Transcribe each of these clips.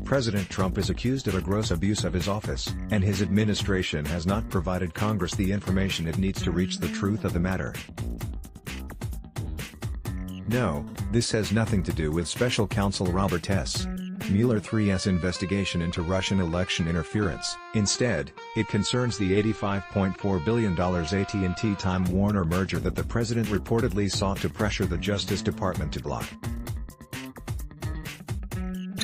President Trump is accused of a gross abuse of his office, and his administration has not provided Congress the information it needs to reach the truth of the matter. No, this has nothing to do with Special Counsel Robert S. Mueller III's investigation into Russian election interference. Instead, it concerns the $85.4 billion at&t Time Warner merger that the president reportedly sought to pressure the Justice Department to block.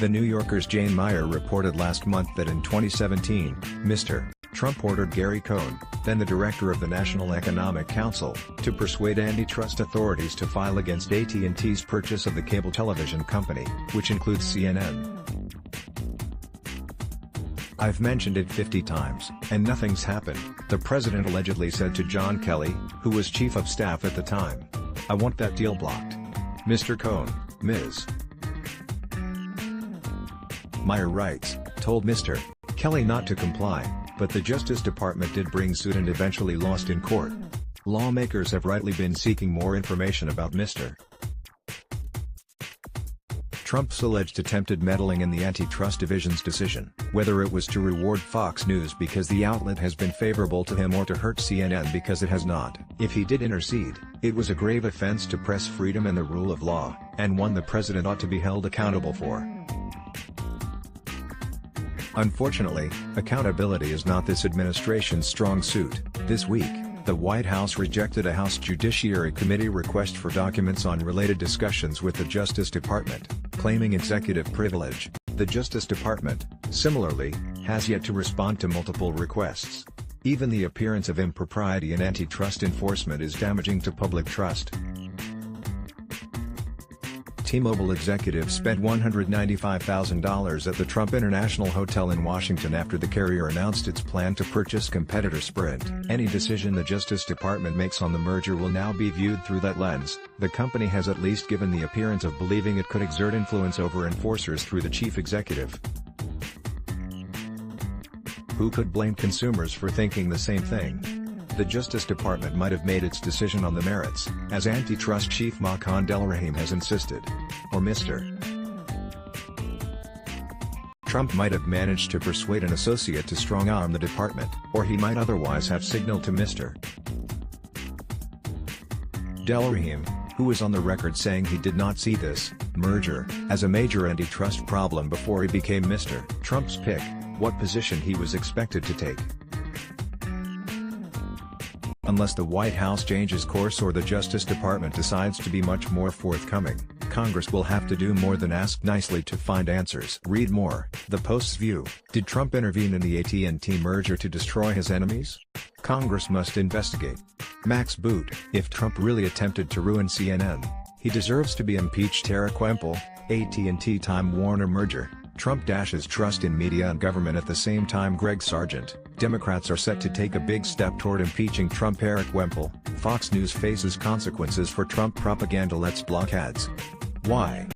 The New Yorker's Jane Meyer reported last month that in 2017, Mr. Trump ordered Gary Cohn, then the director of the National Economic Council, to persuade antitrust authorities to file against at&t's purchase of the cable television company, which includes CNN. "I've mentioned it 50 times, and nothing's happened," the president allegedly said to John Kelly, who was chief of staff at the time. "I want that deal blocked. Mr. Cohn, Ms. Meyer writes, told Mr. Kelly not to comply, but the Justice Department did bring suit and eventually lost in court. Lawmakers have rightly been seeking more information about Mr. Trump's alleged attempted meddling in the Antitrust Division's decision, whether it was to reward Fox News because the outlet has been favorable to him or to hurt CNN because it has not. If he did intercede, it was a grave offense to press freedom and the rule of law, and one the president ought to be held accountable for. Unfortunately, accountability is not this administration's strong suit. This week, the White House rejected a House Judiciary Committee request for documents on related discussions with the Justice Department, claiming executive privilege. The Justice Department, similarly, has yet to respond to multiple requests. Even the appearance of impropriety in antitrust enforcement is damaging to public trust. T-Mobile executives spent $195,000 at the Trump International Hotel in Washington after the carrier announced its plan to purchase competitor Sprint. Any decision the Justice Department makes on the merger will now be viewed through that lens. The company has at least given the appearance of believing it could exert influence over enforcers through the chief executive. Who could blame consumers for thinking the same thing? The Justice Department might have made its decision on the merits, as antitrust chief Mahmoud Delrahim has insisted. Or Mr. Trump might have managed to persuade an associate to strong-arm the department, or he might otherwise have signaled to Mr. Delrahim, who is on the record saying he did not see this merger as a major antitrust problem before he became Mr. Trump's pick, what position he was expected to take. Unless the White House changes course or the Justice Department decides to be much more forthcoming, Congress will have to do more than ask nicely to find answers. Read more. The Post's view. Did Trump intervene in the at&t merger to destroy his enemies? Congress must investigate. Max Boot. If Trump really attempted to ruin CNN, he deserves to be impeached. Eric Wemple. at&t Time Warner merger. Trump dashes trust in media and government. At the same time, Greg Sargent. Democrats are set to take a big step toward impeaching Trump. Eric Wemple. Fox News faces consequences for Trump propaganda. Let's block ads. Why?